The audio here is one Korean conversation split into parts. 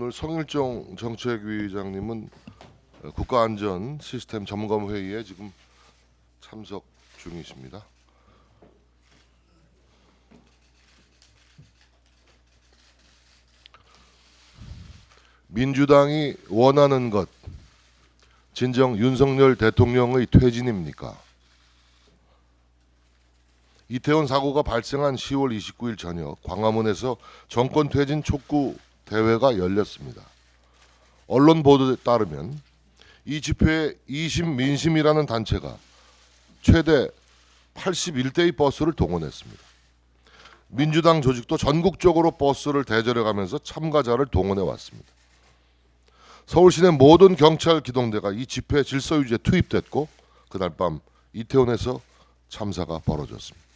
오늘 성일종 정책위의장님은 국가안전 시스템 점검 회의에 지금 참석 중이십니다. 민주당이 원하는 것 진정 윤석열 대통령의 퇴진입니까? 이태원 사고가 발생한 10월 29일 저녁 광화문에서 정권 퇴진 촉구 대회가 열렸습니다. 언론 보도에 따르면 이 집회에 이심민심이라는 단체가 최대 81대의 버스를 동원했습니다. 민주당 조직도 전국적으로 버스를 대절해가면서 참가자를 동원해 왔습니다. 서울시내 모든 경찰 기동대가 이 집회 질서 유지에 투입됐고 그날 밤 이태원에서 참사가 벌어졌습니다.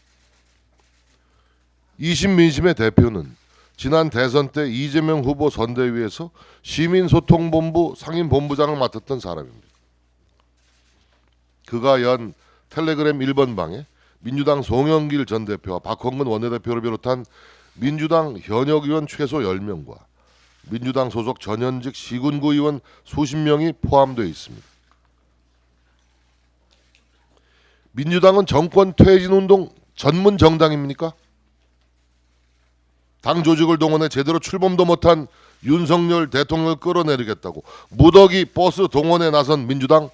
이심민심의 대표는 지난 대선 때 이재명 후보 선대위에서 시민소통본부 상임본부장을 맡았던 사람입니다. 그가 연 텔레그램 1번방에 민주당 송영길 전 대표와 박홍근 원내대표를 비롯한 민주당 현역 의원 최소 10명과 민주당 소속 전현직 시군구 의원 수십 명이 포함되어 있습니다. 민주당은 정권 퇴진운동 전문 정당입니까? 당 조직을 동원해 제대로 출범도 못한 윤석열 대통령을 끌어내리겠다고 무더기 버스 동원에 나선 민주당,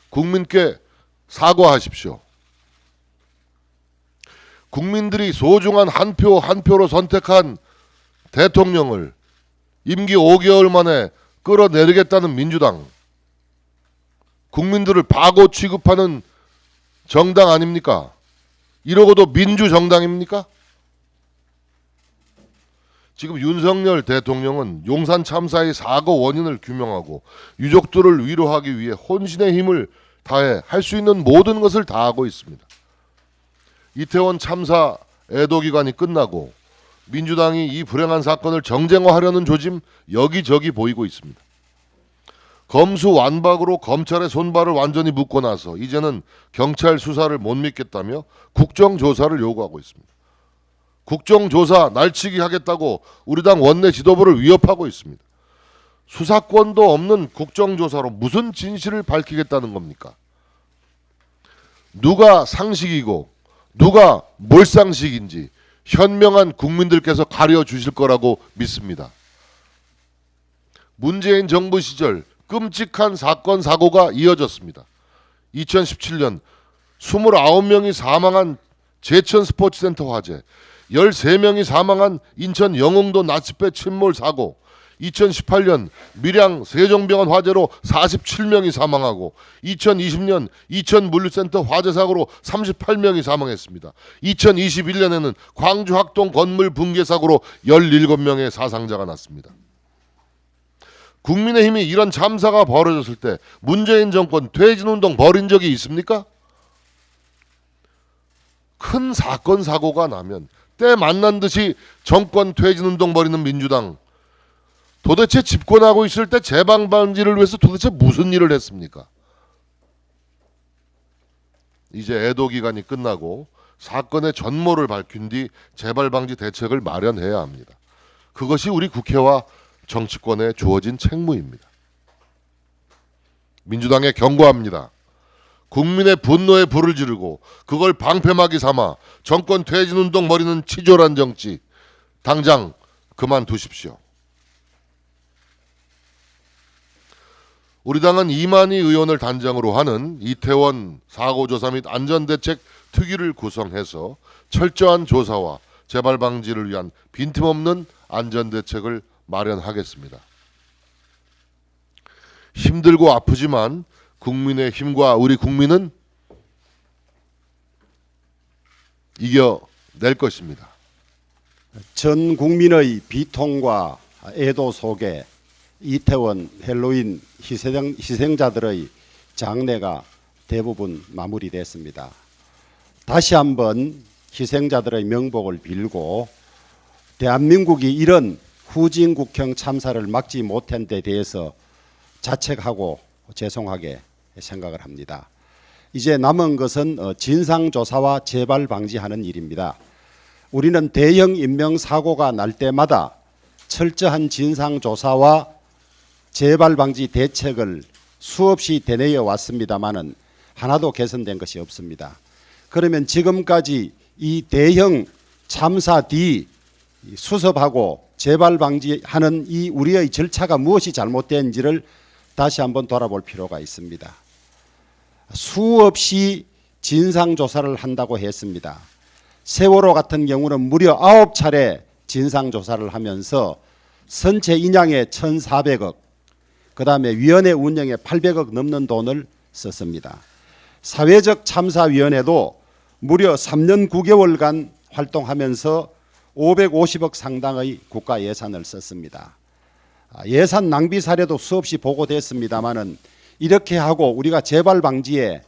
국민께 사과하십시오. 국민들이 소중한 한 표 한 표로 선택한 대통령을 임기 5개월 만에 끌어내리겠다는 민주당, 국민들을 바보 취급하는 정당 아닙니까? 이러고도 민주정당입니까? 지금 윤석열 대통령은 용산 참사의 사고 원인을 규명하고 유족들을 위로하기 위해 혼신의 힘을 다해 할 수 있는 모든 것을 다하고 있습니다. 이태원 참사 애도 기간이 끝나고 민주당이 이 불행한 사건을 정쟁화하려는 조짐 여기저기 보이고 있습니다. 검수완박으로 검찰의 손발을 완전히 묶고 나서 이제는 경찰 수사를 못 믿겠다며 국정조사를 요구하고 있습니다. 국정조사 날치기 하겠다고 우리 당 원내 지도부를 위협하고 있습니다. 수사권도 없는 국정조사로 무슨 진실을 밝히겠다는 겁니까? 누가 상식이고 누가 몰상식인지 현명한 국민들께서 가려주실 거라고 믿습니다. 문재인 정부 시절 끔찍한 사건 사고가 이어졌습니다. 2017년 29명이 사망한 제천 스포츠센터 화재, 13명이 사망한 인천 영흥도 납치배 침몰 사고, 2018년 밀양 세종병원 화재로 47명이 사망하고 2020년 이천물류센터 화재 사고로 38명이 사망했습니다. 2021년에는 광주 학동 건물 붕괴 사고로 17명의 사상자가 났습니다. 국민의힘이 이런 참사가 벌어졌을 때 문재인 정권 퇴진운동 벌인 적이 있습니까? 큰 사건 사고가 나면 때 만난 듯이 정권 퇴진운동 벌이는 민주당, 도대체 집권하고 있을 때 재방방지를 위해서 도대체 무슨 일을 했습니까? 이제 애도 기간이 끝나고 사건의 전모를 밝힌 뒤 재발방지 대책을 마련해야 합니다. 그것이 우리 국회와 정치권에 주어진 책무입니다. 민주당에 경고합니다. 국민의 분노에 불을 지르고 그걸 방패막이 삼아 정권 퇴진운동 벌이는 치졸한 정치 당장 그만두십시오. 우리 당은 이만희 의원을 단장으로 하는 이태원 사고조사 및 안전대책 특위를 구성해서 철저한 조사와 재발 방지를 위한 빈틈없는 안전대책을 마련하겠습니다. 힘들고 아프지만 국민의 힘과 우리 국민은 이겨낼 것입니다. 전 국민의 비통과 애도 속에 이태원 헬로윈 희생자들의 장례가 대부분 마무리됐습니다. 다시 한번 희생자들의 명복을 빌고 대한민국이 이런 후진국형 참사를 막지 못한 데 대해서 자책하고 죄송하게 생각을 합니다. 이제 남은 것은 진상조사와 재발방지하는 일입니다. 우리는 대형 인명사고가 날 때마다 철저한 진상조사와 재발 방지 대책을 수없이 대내어 왔습니다마는 하나도 개선된 것이 없습니다. 그러면 지금까지 이 대형 참사 뒤 수습하고 재발 방지하는 이 우리의 절차가 무엇이 잘못된지를 다시 한번 돌아볼 필요가 있습니다. 수없이 진상조사를 한다고 했습니다. 세월호 같은 경우는 무려 9차례 진상조사를 하면서 선체 인양에 1,400억, 그 다음에 위원회 운영에 800억 넘는 돈을 썼습니다. 사회적 참사위원회도 무려 3년 9개월간 활동하면서 550억 상당의 국가 예산을 썼습니다. 예산 낭비 사례도 수없이 보고됐습니다마는 이렇게 하고 우리가 재발 방지에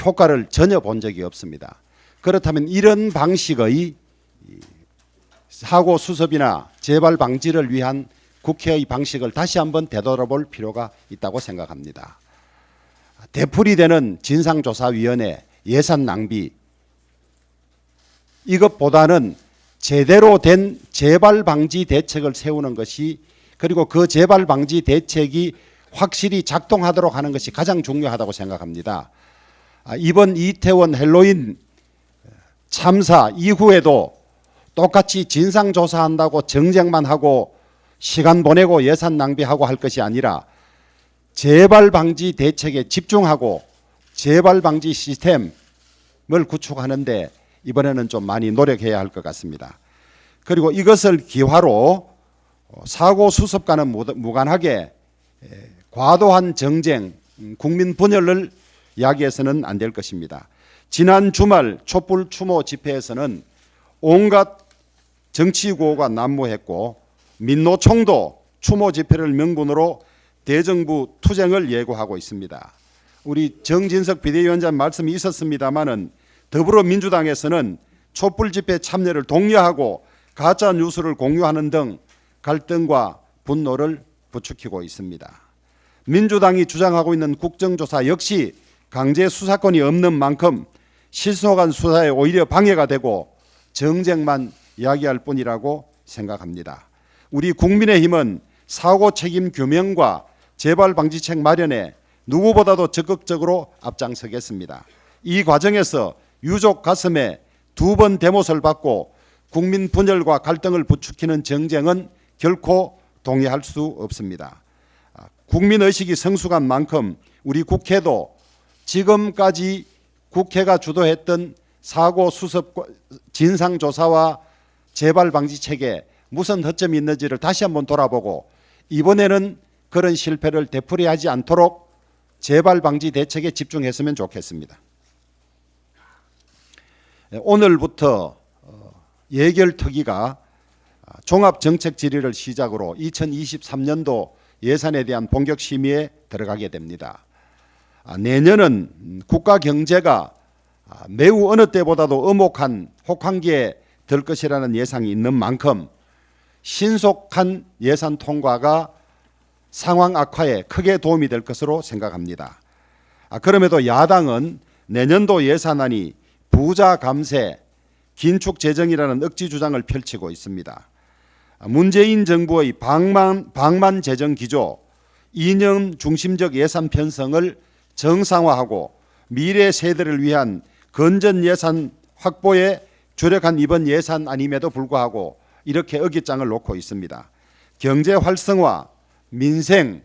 효과를 전혀 본 적이 없습니다. 그렇다면 이런 방식의 사고 수습이나 재발 방지를 위한 국회의 방식을 다시 한번 되돌아볼 필요가 있다고 생각합니다. 되풀이되는 진상조사위원회, 예산 낭비, 이것보다는 제대로 된 재발 방지 대책을 세우는 것이, 그리고 그 재발 방지 대책이 확실히 작동하도록 하는 것이 가장 중요하다고 생각합니다. 이번 이태원 헬로윈 참사 이후에도 똑같이 진상조사한다고 정쟁만 하고 시간 보내고 예산 낭비하고 할 것이 아니라 재발 방지 대책에 집중하고 재발 방지 시스템을 구축하는데 이번에는 좀 많이 노력해야 할 것 같습니다. 그리고 이것을 기화로 사고 수습과는 무관하게 과도한 정쟁, 국민 분열을 야기해서는 안 될 것입니다. 지난 주말 촛불 추모 집회에서는 온갖 정치 구호가 난무했고 민노총도 추모 집회를 명분으로 대정부 투쟁을 예고하고 있습니다. 우리 정진석 비대위원장 말씀이 있었습니다마는 더불어민주당에서는 촛불 집회 참여를 독려하고 가짜 뉴스를 공유하는 등 갈등과 분노를 부추기고 있습니다. 민주당이 주장하고 있는 국정조사 역시 강제 수사권이 없는 만큼 실속한 수사에 오히려 방해가 되고 정쟁만 이야기할 뿐이라고 생각합니다. 우리 국민의힘은 사고 책임 규명과 재발 방지책 마련에 누구보다도 적극적으로 앞장서겠습니다. 이 과정에서 유족 가슴에 2번 대못을 받고 국민 분열과 갈등을 부추기는 정쟁은 결코 동의할 수 없습니다. 국민의식이 성숙한 만큼 우리 국회도 지금까지 국회가 주도했던 사고 수습 진상조사와 재발 방지책에 무슨 허점이 있는지를 다시 한번 돌아보고 이번에는 그런 실패를 되풀이하지 않도록 재발 방지 대책에 집중했으면 좋겠습니다. 오늘부터 예결특위가 종합정책 질의를 시작으로 2023년도 예산에 대한 본격 심의에 들어가게 됩니다. 내년은 국가 경제가 매우 어느 때보다도 엄혹한 혹한기에 들 것이라는 예상이 있는 만큼 신속한 예산 통과가 상황 악화에 크게 도움이 될 것으로 생각합니다. 그럼에도 야당은 내년도 예산안이 부자 감세, 긴축 재정이라는 억지 주장을 펼치고 있습니다. 문재인 정부의 방만 재정 기조, 이념 중심적 예산 편성을 정상화하고 미래 세대를 위한 건전 예산 확보에 주력한 이번 예산안임에도 불구하고 이렇게 어깃장을 놓고 있습니다. 경제 활성화, 민생,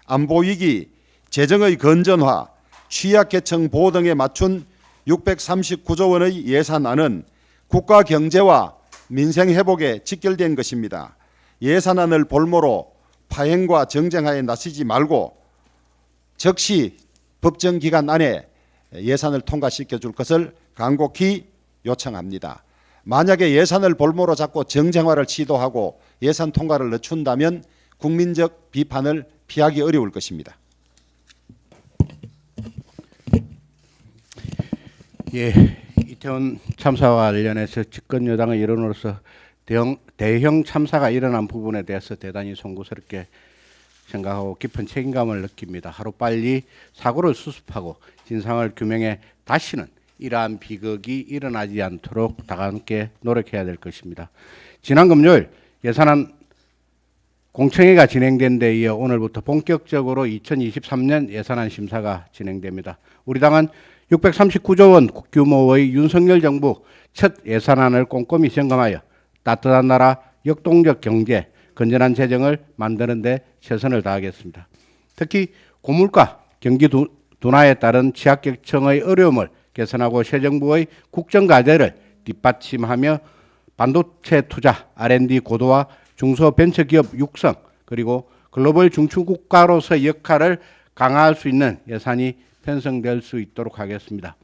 안보 위기, 재정의 건전화, 취약계층 보호 등에 맞춘 639조 원의 예산안은 국가 경제와 민생 회복에 직결된 것입니다. 예산안을 볼모로 파행과 정쟁하에 나서지 말고 적시 법정 기간 안에 예산을 통과시켜 줄 것을 간곡히 요청합니다. 만약에 예산을 볼모로 잡고 정쟁화를 시도하고 예산 통과를 늦춘다면 국민적 비판을 피하기 어려울 것입니다. 예, 이태원 참사와 관련해서 집권 여당의 일원으로서 대형 참사가 일어난 부분에 대해서 대단히 송구스럽게 생각하고 깊은 책임감을 느낍니다. 하루빨리 사고를 수습하고 진상을 규명해 다시는 이러한 비극이 일어나지 않도록 다 함께 노력해야 될 것입니다. 지난 금요일 예산안 공청회가 진행된 데 이어 오늘부터 본격적으로 2023년 예산안 심사가 진행됩니다. 우리 당은 639조 원 규모의 윤석열 정부 첫 예산안을 꼼꼼히 점검하여 따뜻한 나라, 역동적 경제, 건전한 재정을 만드는 데 최선을 다하겠습니다. 특히 고물가, 경기 둔화에 따른 취약계층의 어려움을 개선하고 새 정부의 국정과제를 뒷받침하며 반도체 투자, R&D 고도화, 중소벤처기업 육성, 그리고 글로벌 중추국가로서의 역할을 강화할 수 있는 예산이 편성될 수 있도록 하겠습니다.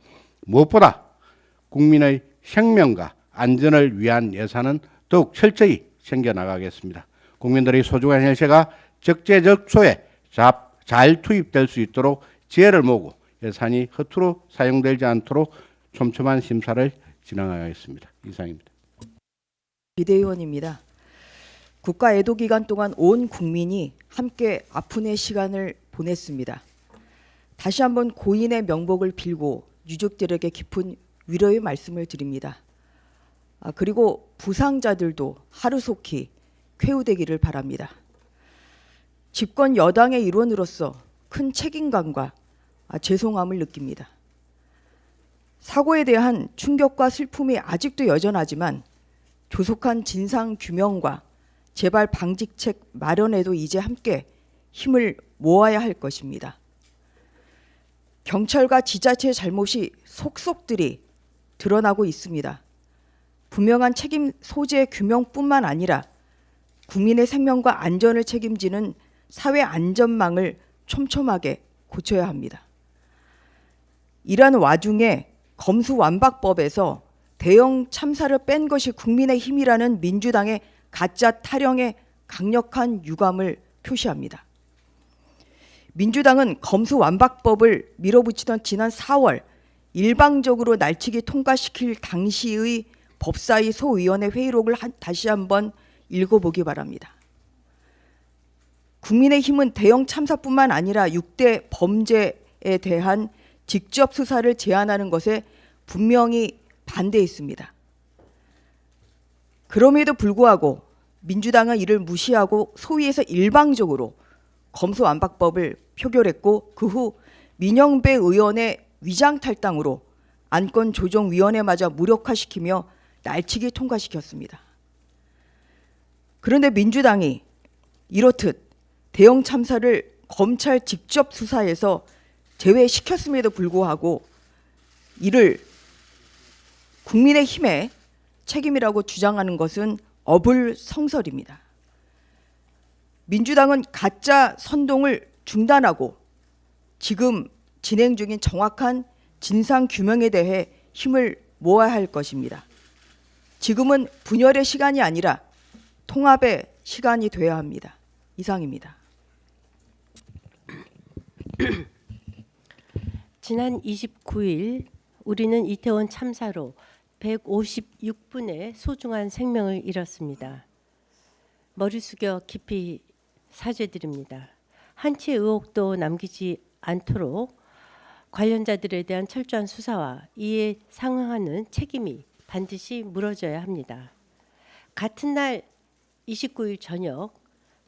무엇보다 국민의 생명과 안전을 위한 예산은 더욱 철저히 챙겨나가겠습니다. 국민들의 소중한 혈세가 적재적소에 잘 투입될 수 있도록 지혜를 모으고 예산이 허투루 사용되지 않도록 촘촘한 심사를 진행하겠습니다. 이상입니다. 비대위원입니다. 국가 애도 기간 동안 온 국민이 함께 아픈의 시간을 보냈습니다. 다시 한번 고인의 명복을 빌고 유족들에게 깊은 위로의 말씀을 드립니다. 그리고 부상자들도 하루속히 쾌유되기를 바랍니다. 집권 여당의 일원으로서 큰 책임감과 죄송함을 느낍니다. 사고에 대한 충격과 슬픔이 아직도 여전하지만 조속한 진상 규명과 재발 방지책 마련에도 이제 함께 힘을 모아야 할 것입니다. 경찰과 지자체의 잘못이 속속들이 드러나고 있습니다. 분명한 책임 소재 규명뿐만 아니라 국민의 생명과 안전을 책임지는 사회 안전망을 촘촘하게 고쳐야 합니다. 이러한 와중에 검수완박법에서 대형 참사를 뺀 것이 국민의힘이라는 민주당의 가짜 타령에 강력한 유감을 표시합니다. 민주당은 검수완박법을 밀어붙이던 지난 4월 일방적으로 날치기 통과시킬 당시의 법사위 소위원회 회의록을 다시 한번 읽어보기 바랍니다. 국민의힘은 대형 참사뿐만 아니라 6대 범죄에 대한 직접 수사를 제안하는 것에 분명히 반대했습니다. 그럼에도 불구하고 민주당은 이를 무시하고 소위에서 일방적으로 검수완박법을 표결했고 그 후 민영배 의원의 위장탈당으로 안건조정위원회마저 무력화시키며 날치기 통과시켰습니다. 그런데 민주당이 이렇듯 대형 참사를 검찰 직접 수사에서 제외시켰음에도 불구하고 이를 국민의힘의 책임이라고 주장하는 것은 어불성설입니다. 민주당은 가짜 선동을 중단하고 지금 진행 중인 정확한 진상 규명에 대해 힘을 모아야 할 것입니다. 지금은 분열의 시간이 아니라 통합의 시간이 되어야 합니다. 이상입니다. 지난 29일 우리는 이태원 참사로 156분의 소중한 생명을 잃었습니다. 머리 숙여 깊이 사죄드립니다. 한치의 의혹도 남기지 않도록 관련자들에 대한 철저한 수사와 이에 상응하는 책임이 반드시 물어져야 합니다. 같은 날 29일 저녁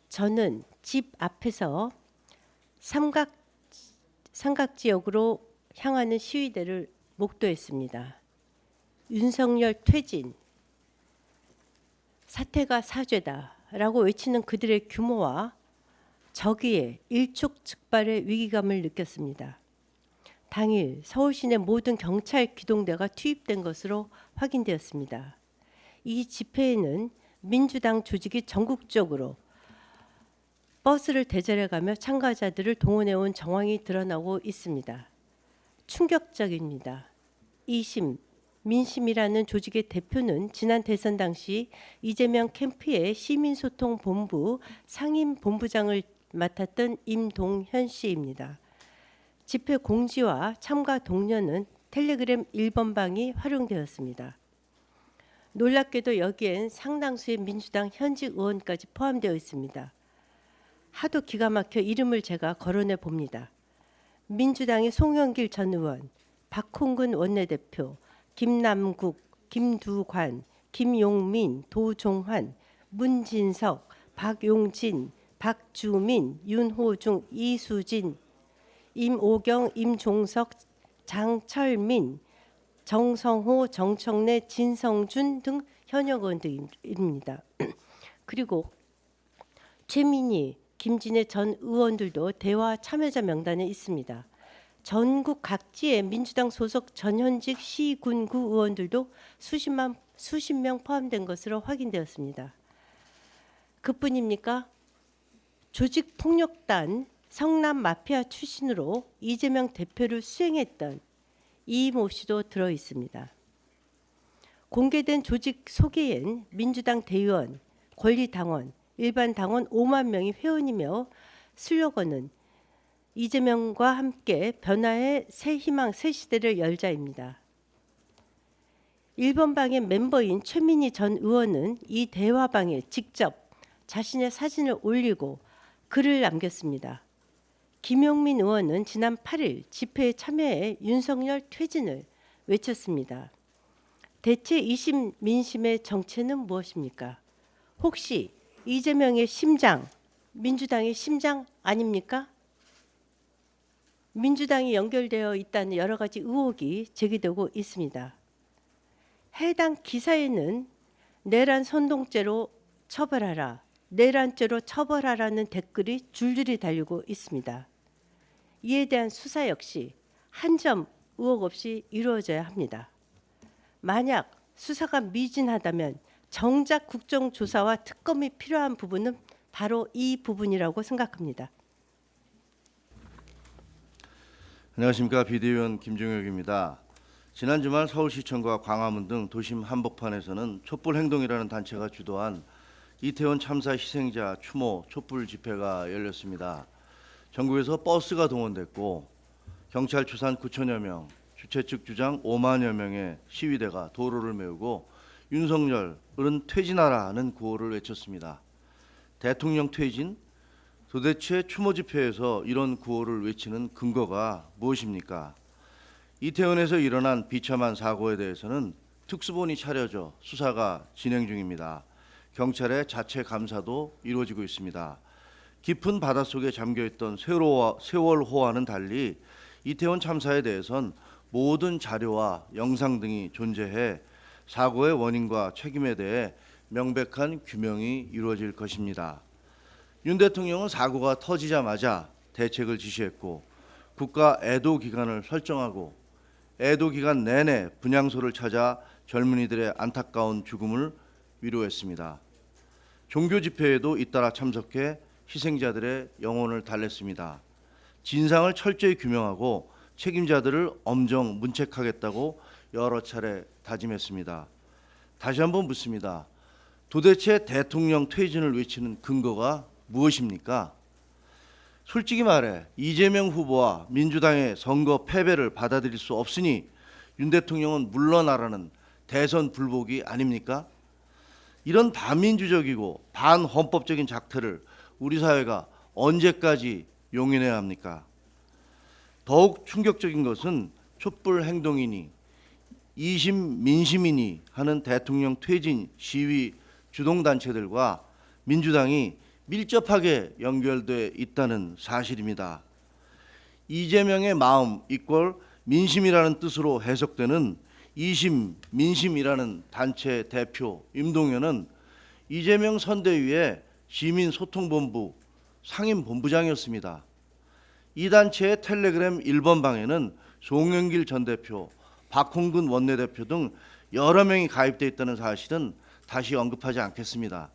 저는 집 앞에서 삼각지역으로 향하는 시위대를 목도했습니다. 윤석열 퇴진, 사태가 사죄다라고 외치는 그들의 규모와 저기에 일촉즉발의 위기감을 느꼈습니다. 당일 서울 시내 모든 경찰 기동대가 투입된 것으로 확인되었습니다. 이 집회에는 민주당 조직이 전국적으로 버스를 대절해가며 참가자들을 동원해온 정황이 드러나고 있습니다. 충격적입니다. 이심, 민심이라는 조직의 대표는 지난 대선 당시 이재명 캠프의 시민소통본부 상임본부장을 맡았던 임동현 씨입니다. 집회 공지와 참가 동료는 텔레그램 1번방이 활용되었습니다. 놀랍게도 여기엔 상당수의 민주당 현직 의원까지 포함되어 있습니다. 하도 기가 막혀 이름을 제가 거론해 봅니다. 민주당의 송영길 전 의원, 박홍근 원내대표, 김남국, 김두관, 김용민, 도종환, 문진석, 박용진, 박주민, 윤호중, 이수진, 임오경, 임종석, 장철민, 정성호, 정청래, 진성준 등 현역 의원들입니다. 그리고 최민희, 김진애 전 의원들도 대화 참여자 명단에 있습니다. 전국 각지의 민주당 소속 전현직 시, 군, 구 의원들도 수십 명 포함된 것으로 확인되었습니다. 그뿐입니까? 조직폭력단 성남 마피아 출신으로 이재명 대표를 수행했던 이모 씨도 들어 있습니다. 공개된 조직 소개엔 민주당 대의원, 권리당원, 일반 당원 5만 명이 회원이며 슬로건은 이재명과 함께 변화의 새 희망, 새 시대를 열자입니다. 1번 방의 멤버인 최민희 전 의원은 이 대화방에 직접 자신의 사진을 올리고 글을 남겼습니다. 김용민 의원은 지난 8일 집회에 참여해 윤석열 퇴진을 외쳤습니다. 대체 이심 민심의 정체는 무엇입니까? 혹시 이재명의 심장, 민주당의 심장 아닙니까? 민주당이 연결되어 있다는 여러 가지 의혹이 제기되고 있습니다. 해당 기사에는 내란 선동죄로 처벌하라, 내란죄로 처벌하라는 댓글이 줄줄이 달리고 있습니다. 이에 대한 수사 역시 한 점 의혹 없이 이루어져야 합니다. 만약 수사가 미진하다면 정작 국정조사와 특검이 필요한 부분은 바로 이 부분이라고 생각합니다. 안녕하십니까. 비대위원 김종혁입니다. 지난 주말 서울시청과 광화문 등 도심 한복판에서는 촛불행동이라는 단체가 주도한 이태원 참사 희생자 추모 촛불 집회가 열렸습니다. 전국에서 버스가 동원됐고 경찰 추산 9천여 명, 주최 측 주장 5만여 명의 시위대가 도로를 메우고 윤석열은 퇴진하라는 구호를 외쳤습니다. 대통령 퇴진? 도대체 추모 집회에서 이런 구호를 외치는 근거가 무엇입니까? 이태원에서 일어난 비참한 사고에 대해서는 특수본이 차려져 수사가 진행 중입니다. 경찰의 자체 감사도 이루어지고 있습니다. 깊은 바닷속에 잠겨있던 세월호와는 달리 이태원 참사에 대해선 모든 자료와 영상 등이 존재해 사고의 원인과 책임에 대해 명백한 규명이 이루어질 것입니다. 윤 대통령은 사고가 터지자마자 대책을 지시했고 국가 애도 기간을 설정하고 애도 기간 내내 분향소를 찾아 젊은이들의 안타까운 죽음을 위로했습니다. 종교 집회에도 잇따라 참석해 희생자들의 영혼을 달랬습니다. 진상을 철저히 규명하고 책임자들을 엄정 문책하겠다고 여러 차례 다짐했습니다. 다시 한번 묻습니다. 도대체 대통령 퇴진을 외치는 근거가 무엇입니까? 솔직히 말해 이재명 후보와 민주당의 선거 패배를 받아들일 수 없으니 윤 대통령은 물러나라는 대선 불복이 아닙니까? 이런 반민주적이고 반헌법적인 작태를 우리 사회가 언제까지 용인해야 합니까? 더욱 충격적인 것은 촛불 행동이니 이심 민심이니 하는 대통령 퇴진 시위 주동단체들과 민주당이 밀접하게 연결돼 있다는 사실입니다. 이재명의 마음 이꼴 민심이라는 뜻으로 해석되는 이심 민심이라는 단체 대표 임동연은 이재명 선대위의 시민소통본부 상임본부장이었습니다. 이 단체의 텔레그램 1번 방에는 송영길 전 대표, 박홍근 원내대표 등 여러 명이 가입돼 있다는 사실은 다시 언급하지 않겠습니다.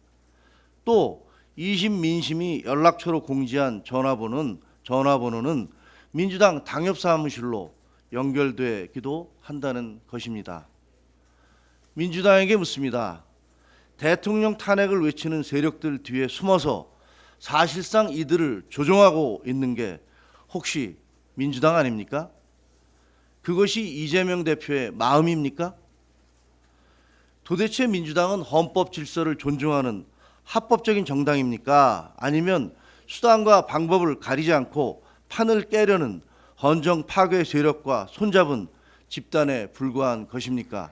또 이심 민심이 연락처로 공지한 전화번호는 민주당 당협사무실로 연결되기도 한다는 것입니다. 민주당에게 묻습니다. 대통령 탄핵을 외치는 세력들 뒤에 숨어서 사실상 이들을 조종하고 있는 게 혹시 민주당 아닙니까? 그것이 이재명 대표의 마음입니까? 도대체 민주당은 헌법 질서를 존중하는 합법적인 정당입니까? 아니면 수단과 방법을 가리지 않고 판을 깨려는 헌정 파괴 세력과 손잡은 집단에 불과한 것입니까?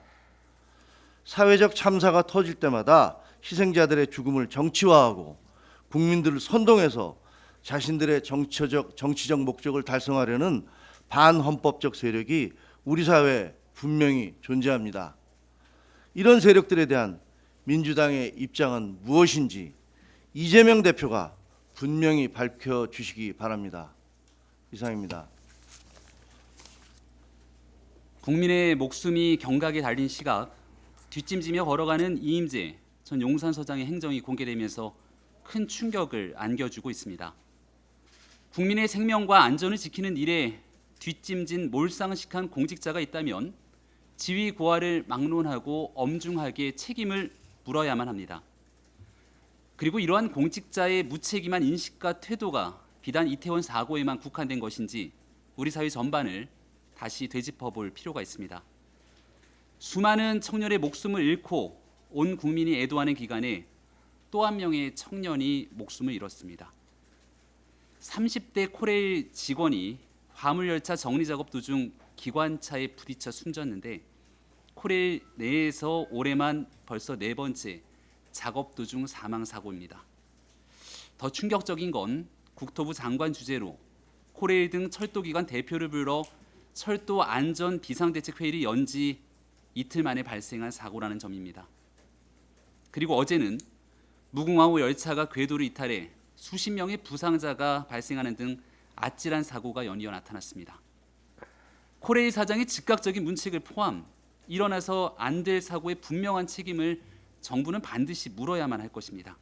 사회적 참사가 터질 때마다 희생자들의 죽음을 정치화하고 국민들을 선동해서 자신들의 정치적 목적을 달성하려는 반헌법적 세력이 우리 사회에 분명히 존재합니다. 이런 세력들에 대한 민주당의 입장은 무엇인지 이재명 대표가 분명히 밝혀주시기 바랍니다. 이상입니다. 국민의 목숨이 경각에 달린 시각, 뒷짐지며 걸어가는 이임재 전 용산서장의 행정이 공개되면서 큰 충격을 안겨주고 있습니다. 국민의 생명과 안전을 지키는 일에 뒷짐진 몰상식한 공직자가 있다면 지위 고하를 막론하고 엄중하게 책임을 물어야만 합니다. 그리고 이러한 공직자의 무책임한 인식과 태도가 비단 이태원 사고에만 국한된 것인지 우리 사회 전반을 다시 되짚어볼 필요가 있습니다. 수많은 청년의 목숨을 잃고 온 국민이 애도하는 기간에 또 한 명의 청년이 목숨을 잃었습니다. 30대 코레일 직원이 화물열차 정리작업 도중 기관차에 부딪혀 숨졌는데 코레일 내에서 올해만 벌써 4번째 작업 도중 사망사고입니다. 더 충격적인 건 국토부 장관 주재로 코레일 등 철도기관 대표를 불러 철도 안전 비상대책회의를 연 지 이틀 만에 발생한 사고라는 점입니다. 그리고 어제는 무궁화호 열차가 궤도를 이탈해 수십 명의 부상자가 발생하는 등 아찔한 사고가 연이어 나타났습니다. 코레일 사장의 즉각적인 문책을 포함 일어나서 안 될 사고의 분명한 책임을 정부는 반드시 물어야만 할 것입니다.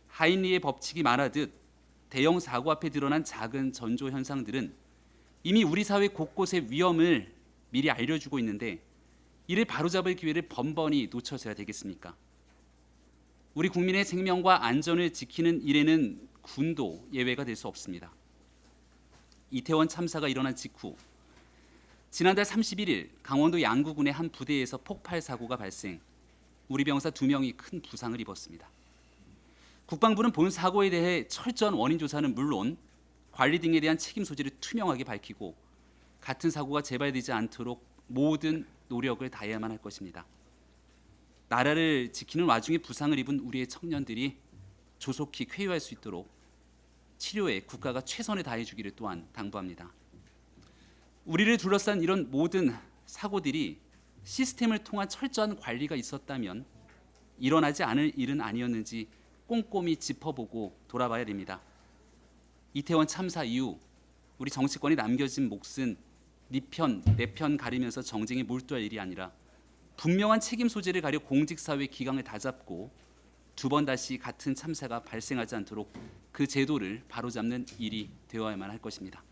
하인리의 법칙이 말하듯 대형 사고 앞에 드러난 작은 전조 현상들은 이미 우리 사회 곳곳의 위험을 미리 알려주고 있는데 이를 바로잡을 기회를 번번이 놓쳐서야 되겠습니까? 우리 국민의 생명과 안전을 지키는 일에는 군도 예외가 될 수 없습니다. 이태원 참사가 일어난 직후 지난달 31일 강원도 양구군의 한 부대에서 폭발 사고가 발생, 우리 병사 2명이 큰 부상을 입었습니다. 국방부는 본 사고에 대해 철저한 원인 조사는 물론 관리 등에 대한 책임 소재를 투명하게 밝히고 같은 사고가 재발되지 않도록 모든 노력을 다해야만 할 것입니다. 나라를 지키는 와중에 부상을 입은 우리의 청년들이 조속히 쾌유할 수 있도록 치료에 국가가 최선을 다해 주기를 또한 당부합니다. 우리를 둘러싼 이런 모든 사고들이 시스템을 통한 철저한 관리가 있었다면 일어나지 않을 일은 아니었는지 꼼꼼히 짚어보고 돌아봐야 됩니다. 이태원 참사 이후 우리 정치권에 남겨진 몫은 네 편, 내 편 가리면서 정쟁에 몰두할 일이 아니라 분명한 책임 소재를 가려 공직사회 기강을 다잡고 두 번 다시 같은 참사가 발생하지 않도록 그 제도를 바로잡는 일이 되어야만 할 것입니다.